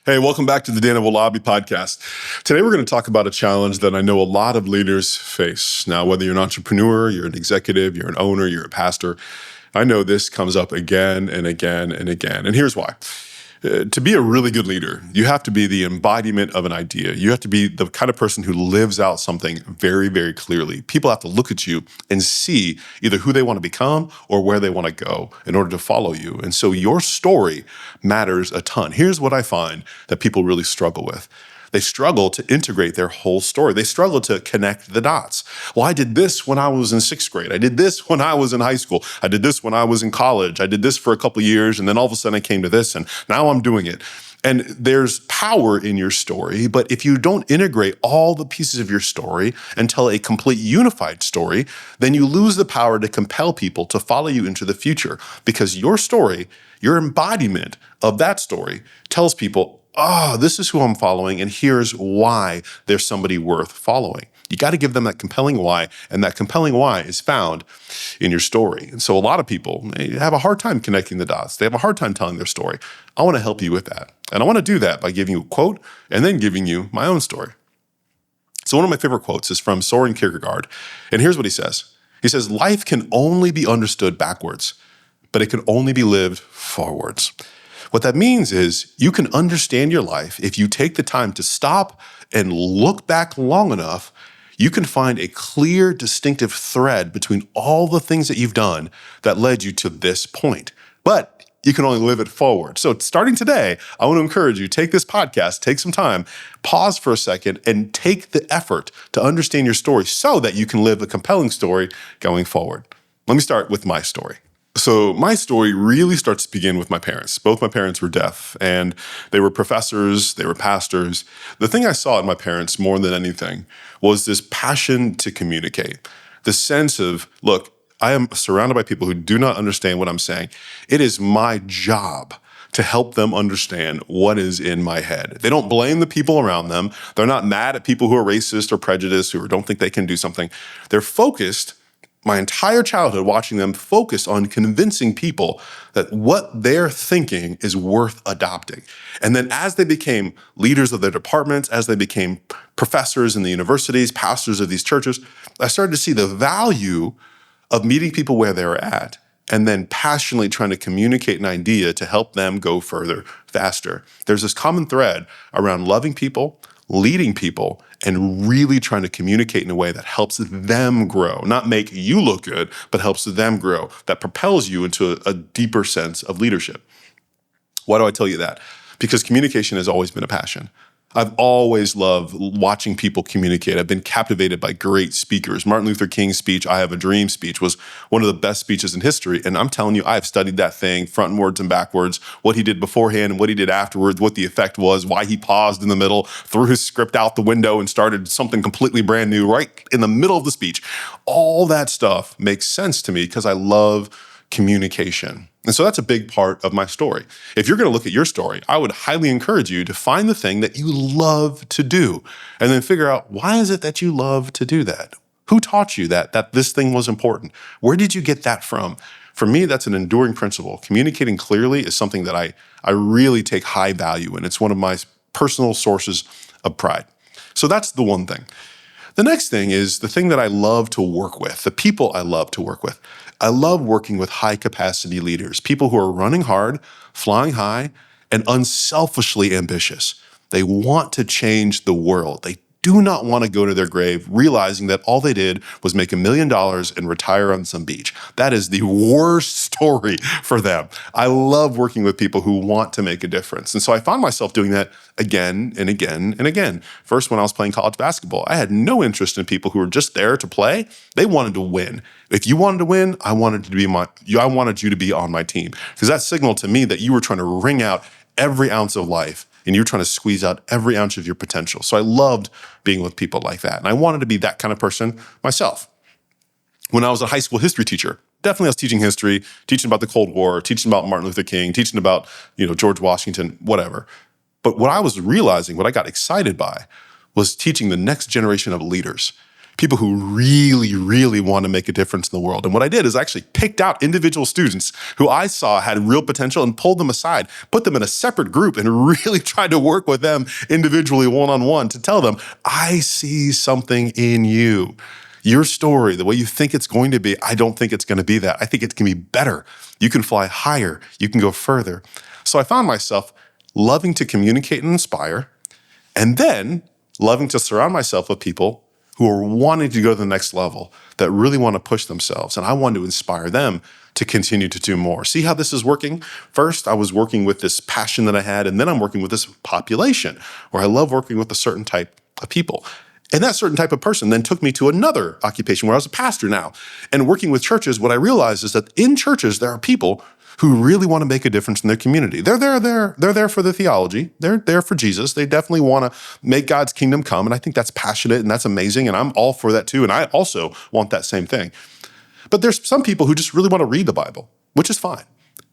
Hey, welcome back to the Owolabi podcast. Today we're going to talk about a challenge that I know a lot of leaders face. Now, whether you're an entrepreneur, you're an executive, you're an owner, you're a pastor, I know this comes up again and again and again. And here's why. To be a really good leader, you have to be the embodiment of an idea. You have to be the kind of person who lives out something very, very clearly. People have to look at you and see either who they want to become or where they want to go in order to follow you. And so your story matters a ton. Here's what I find that people really struggle with. They struggle to integrate their whole story. They struggle to connect the dots. Well, I did this when I was in sixth grade. I did this when I was in high school. I did this when I was in college. I did this for a couple of years, and then all of a sudden I came to this, and now I'm doing it. And there's power in your story, but if you don't integrate all the pieces of your story and tell a complete unified story, then you lose the power to compel people to follow you into the future, because your story, your embodiment of that story tells people, this is who I'm following, and here's why there's somebody worth following. You got to give them that compelling why, and that compelling why is found in your story. And so a lot of people, they have a hard time connecting the dots. They have a hard time telling their story. I want to help you with that. And I want to do that by giving you a quote and then giving you my own story. So one of my favorite quotes is from Soren Kierkegaard. And here's what he says. He says, "Life can only be understood backwards, but it can only be lived forwards." What that means is you can understand your life if you take the time to stop and look back long enough. You can find a clear, distinctive thread between all the things that you've done that led you to this point. But you can only live it forward. So starting today, I want to encourage you, take this podcast, take some time, pause for a second, and take the effort to understand your story so that you can live a compelling story going forward. Let me start with my story. So my story really starts to begin with my parents. Both my parents were deaf, and they were professors, they were pastors. The thing I saw in my parents more than anything was this passion to communicate, the sense of, look, I am surrounded by people who do not understand what I'm saying. It is my job to help them understand what is in my head. They don't blame the people around them. They're not mad at people who are racist or prejudiced or don't think they can do something. They're focused. My entire childhood watching them focus on convincing people that what they're thinking is worth adopting. And then as they became leaders of their departments, as they became professors in the universities, pastors of these churches, I started to see the value of meeting people where they were at and then passionately trying to communicate an idea to help them go further, faster. There's this common thread around loving people, leading people, and really trying to communicate in a way that helps them grow, not make you look good, but helps them grow, that propels you into a deeper sense of leadership. Why do I tell you that? Because communication has always been a passion. I've always loved watching people communicate. I've been captivated by great speakers. Martin Luther King's speech, "I Have a Dream" speech, was one of the best speeches in history. And I'm telling you, I've studied that thing frontwards and backwards, what he did beforehand and what he did afterwards, what the effect was, why he paused in the middle, threw his script out the window and started something completely brand new right in the middle of the speech. All that stuff makes sense to me because I love communication. And so that's a big part of my story. If you're going to look at your story, I would highly encourage you to find the thing that you love to do and then figure out, why is it that you love to do that? Who taught you that this thing was important? Where did you get that from? For me, that's an enduring principle. Communicating clearly is something that I really take high value in. It's one of my personal sources of pride. So that's the one thing. The next thing is the thing that I love to work with, the people I love to work with. I love working with high-capacity leaders, people who are running hard, flying high, and unselfishly ambitious. They want to change the world. They do not want to go to their grave realizing that all they did was make $1 million and retire on some beach. That is the worst story for them. I love working with people who want to make a difference. And so I found myself doing that again and again and again. First, when I was playing college basketball, I had no interest in people who were just there to play. They wanted to win. If you wanted to win, I wanted you to be on my team, because that signaled to me that you were trying to wring out every ounce of life and you're trying to squeeze out every ounce of your potential. So I loved being with people like that. And I wanted to be that kind of person myself. When I was a high school history teacher, definitely I was teaching history, teaching about the Cold War, teaching about Martin Luther King, teaching about, George Washington, whatever. But what I was realizing, what I got excited by, was teaching the next generation of leaders. people who really, really want to make a difference in the world. And what I did is I actually picked out individual students who I saw had real potential and pulled them aside, put them in a separate group and really tried to work with them individually, one-on-one, to tell them, I see something in you. Your story, the way you think it's going to be, I don't think it's going to be that. I think it can be better. You can fly higher. You can go further. So I found myself loving to communicate and inspire, and then loving to surround myself with people who are wanting to go to the next level, that really want to push themselves. And I want to inspire them to continue to do more. See how this is working? First, I was working with this passion that I had, and then I'm working with this population where I love working with a certain type of people. And that certain type of person then took me to another occupation where I was a pastor now. And working with churches, what I realized is that in churches, there are people who really want to make a difference in their community. They're there for the theology. They're there for Jesus. They definitely want to make God's kingdom come. And I think that's passionate and that's amazing. And I'm all for that too. And I also want that same thing. But there's some people who just really want to read the Bible, which is fine.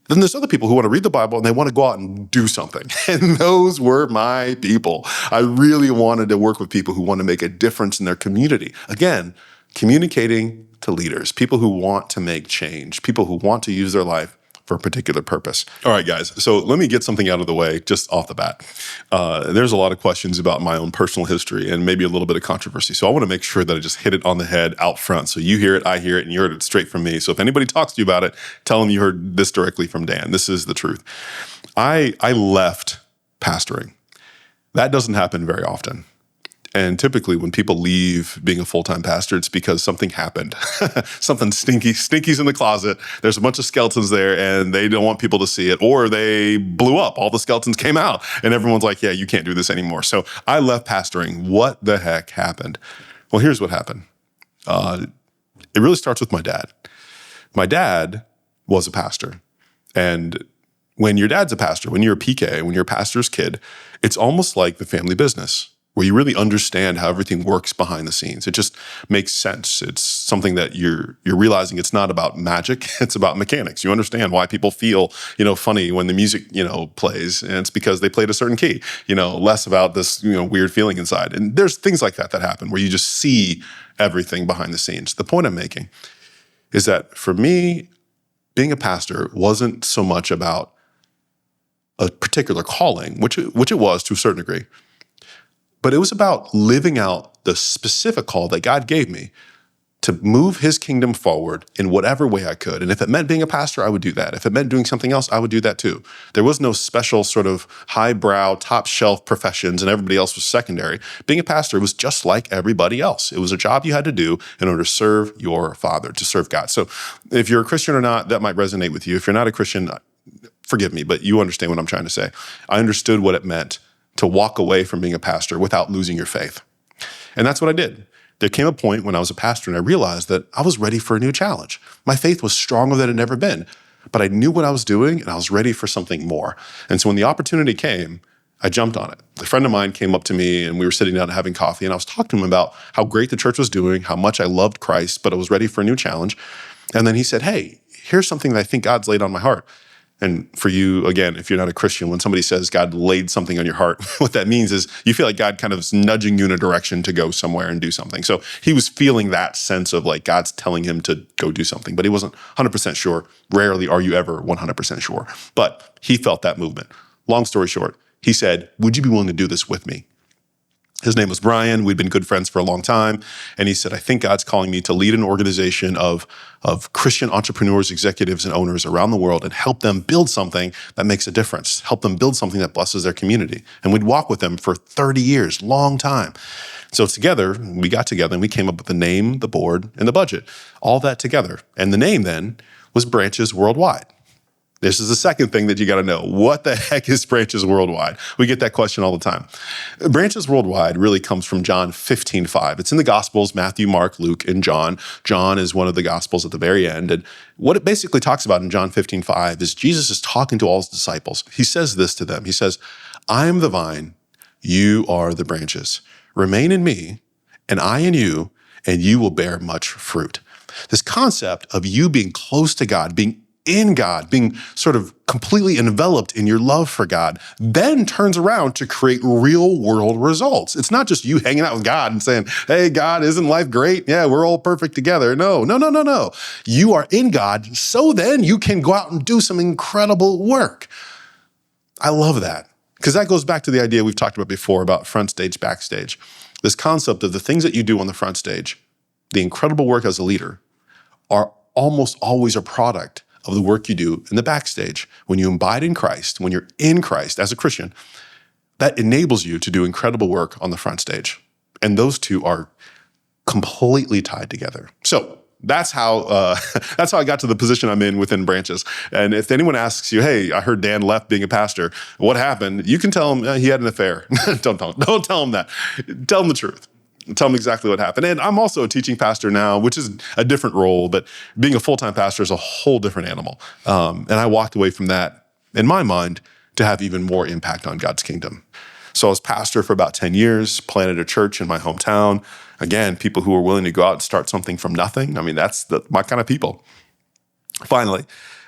Then there's other people who want to read the Bible and they want to go out and do something. And those were my people. I really wanted to work with people who want to make a difference in their community. Again, communicating to leaders, people who want to make change, people who want to use their life for a particular purpose. All right, guys, so let me get something out of the way just off the bat. There's a lot of questions about my own personal history and maybe a little bit of controversy. So I want to make sure that I just hit it on the head out front. So you hear it, I hear it, and you heard it straight from me. So if anybody talks to you about it, tell them you heard this directly from Dan. This is the truth. I left pastoring. That doesn't happen very often. And typically when people leave being a full-time pastor, it's because something happened. Something stinky's in the closet. There's a bunch of skeletons there and they don't want people to see it, or they blew up. All the skeletons came out and everyone's like, yeah, you can't do this anymore. So I left pastoring. What the heck happened? Well, here's what happened. It really starts with my dad. My dad was a pastor. And when your dad's a pastor, when you're a PK, when you're a pastor's kid, it's almost like the family business, where you really understand how everything works behind the scenes. It just makes sense. It's something that you're realizing it's not about magic, it's about mechanics. You understand why people feel, funny when the music, plays, and it's because they played a certain key, less about this, weird feeling inside. And there's things like that happen where you just see everything behind the scenes. The point I'm making is that for me, being a pastor wasn't so much about a particular calling, which it was to a certain degree. But it was about living out the specific call that God gave me to move his kingdom forward in whatever way I could. And if it meant being a pastor, I would do that. If it meant doing something else, I would do that too. There was no special sort of highbrow, top shelf professions and everybody else was secondary. Being a pastor was just like everybody else. It was a job you had to do in order to serve your Father, to serve God. So if you're a Christian or not, that might resonate with you. If you're not a Christian, forgive me, but you understand what I'm trying to say. I understood what it meant to walk away from being a pastor without losing your faith. And that's what I did. There came a point when I was a pastor and I realized that I was ready for a new challenge. My faith was stronger than it had ever been, but I knew what I was doing and I was ready for something more. And so when the opportunity came, I jumped on it. A friend of mine came up to me and we were sitting down having coffee and I was talking to him about how great the church was doing, how much I loved Christ, but I was ready for a new challenge. And then he said, hey, here's something that I think God's laid on my heart. And for you, again, if you're not a Christian, when somebody says God laid something on your heart, what that means is you feel like God kind of is nudging you in a direction to go somewhere and do something. So he was feeling that sense of like God's telling him to go do something, but he wasn't 100% sure. Rarely are you ever 100% sure. But he felt that movement. Long story short, he said, would you be willing to do this with me? His name was Brian. We'd been good friends for a long time. And he said, I think God's calling me to lead an organization of Christian entrepreneurs, executives, and owners around the world and help them build something that makes a difference, help them build something that blesses their community. And we'd walk with them for 30 years, long time. So we got together and we came up with the name, the board, and the budget, all that together. And the name then was Branches Worldwide. This is the second thing that you got to know. What the heck is Branches Worldwide? We get that question all the time. Branches Worldwide really comes from John 15:5. It's in the Gospels, Matthew, Mark, Luke, and John. John is one of the Gospels at the very end. And what it basically talks about in John 15:5 is Jesus is talking to all his disciples. He says this to them. He says, I am the vine, you are the branches. Remain in me, and I in you, and you will bear much fruit. This concept of you being close to God, being in God, being sort of completely enveloped in your love for God, then turns around to create real world results. It's not just you hanging out with God and saying, hey, God, isn't life great? Yeah, we're all perfect together. No. You are in God, so then you can go out and do some incredible work. I love that, because that goes back to the idea we've talked about before about front stage, backstage. This concept of the things that you do on the front stage, the incredible work as a leader, are almost always a product of the work you do in the backstage. When you abide in Christ, when you're in Christ as a Christian, that enables you to do incredible work on the front stage. And those two are completely tied together. So that's how I got to the position I'm in within Branches. And if anyone asks you, hey, I heard Dan left being a pastor, what happened? You can tell him he had an affair. Don't tell him that. Tell him the truth. Tell them exactly what happened. And I'm also a teaching pastor now, which is a different role, but being a full-time pastor is a whole different animal. And I walked away from that, in my mind, to have even more impact on God's kingdom. So I was pastor for about 10 years, planted a church in my hometown. Again, people who were willing to go out and start something from nothing. I mean, that's my kind of people. Finally,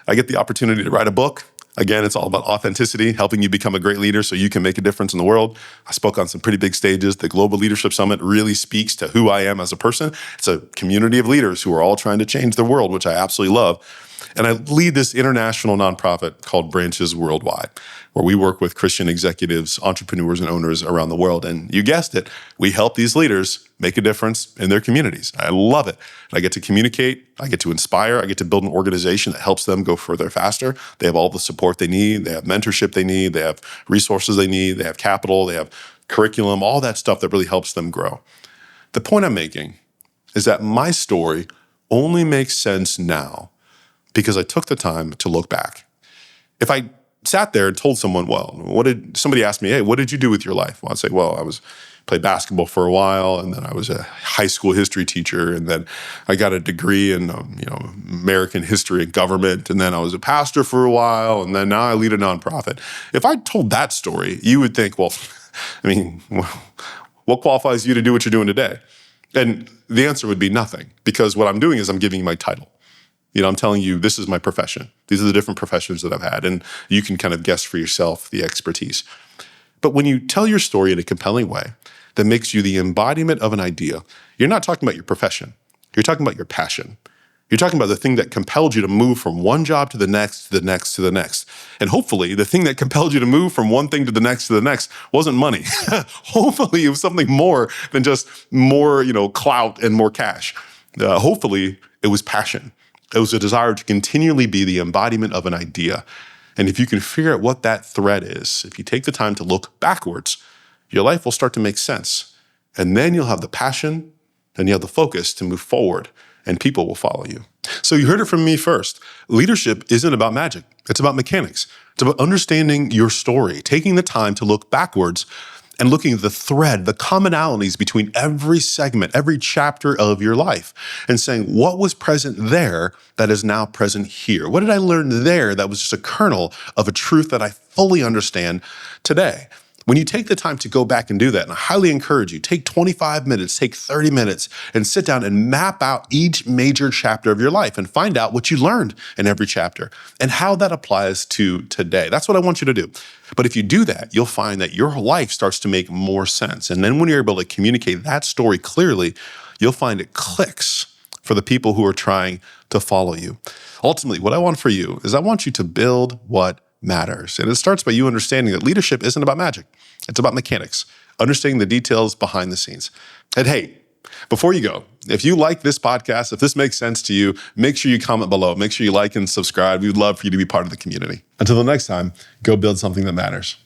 I get the opportunity to write a book. Again, it's all about authenticity, helping you become a great leader so you can make a difference in the world. I spoke on some pretty big stages. The Global Leadership Summit really speaks to who I am as a person. It's a community of leaders who are all trying to change the world, which I absolutely love. And I lead this international nonprofit called Branches Worldwide, where we work with Christian executives, entrepreneurs, and owners around the world. And you guessed it, we help these leaders make a difference in their communities. I love it. I get to communicate, I get to inspire, I get to build an organization that helps them go further faster. They have all the support they need, they have mentorship they need, they have resources they need, they have capital, they have curriculum, all that stuff that really helps them grow. The point I'm making is that my story only makes sense now because I took the time to look back. If I sat there and told someone, somebody asked me, hey, what did you do with your life? Well, I'd say, played basketball for a while, and then I was a high school history teacher, and then I got a degree in American history and government, and then I was a pastor for a while, and then now I lead a nonprofit. If I told that story, you would think, what qualifies you to do what you're doing today? And the answer would be nothing, because what I'm doing is I'm giving you my title. I'm telling you, this is my profession. These are the different professions that I've had, and you can kind of guess for yourself the expertise. But when you tell your story in a compelling way that makes you the embodiment of an idea, you're not talking about your profession. You're talking about your passion. You're talking about the thing that compelled you to move from one job to the next, to the next, to the next. And hopefully, the thing that compelled you to move from one thing to the next wasn't money. Hopefully, it was something more than just more, clout and more cash. Hopefully, it was passion. It was a desire to continually be the embodiment of an idea. And if you can figure out what that thread is, if you take the time to look backwards, your life will start to make sense. And then you'll have the passion and you have the focus to move forward, and people will follow you. So you heard it from me first. Leadership isn't about magic. It's about mechanics. It's about understanding your story, taking the time to look backwards and looking at the thread, the commonalities between every segment, every chapter of your life, and saying, what was present there that is now present here? What did I learn there that was just a kernel of a truth that I fully understand today? When you take the time to go back and do that, and I highly encourage you, take 25 minutes, take 30 minutes, and sit down and map out each major chapter of your life and find out what you learned in every chapter and how that applies to today. That's what I want you to do. But if you do that, you'll find that your life starts to make more sense. And then when you're able to communicate that story clearly, you'll find it clicks for the people who are trying to follow you. Ultimately, what I want for you is I want you to build what matters. And it starts by you understanding that leadership isn't about magic. It's about mechanics, understanding the details behind the scenes. And hey, before you go, if you like this podcast, if this makes sense to you, make sure you comment below. Make sure you like and subscribe. We'd love for you to be part of the community. Until the next time, go build something that matters.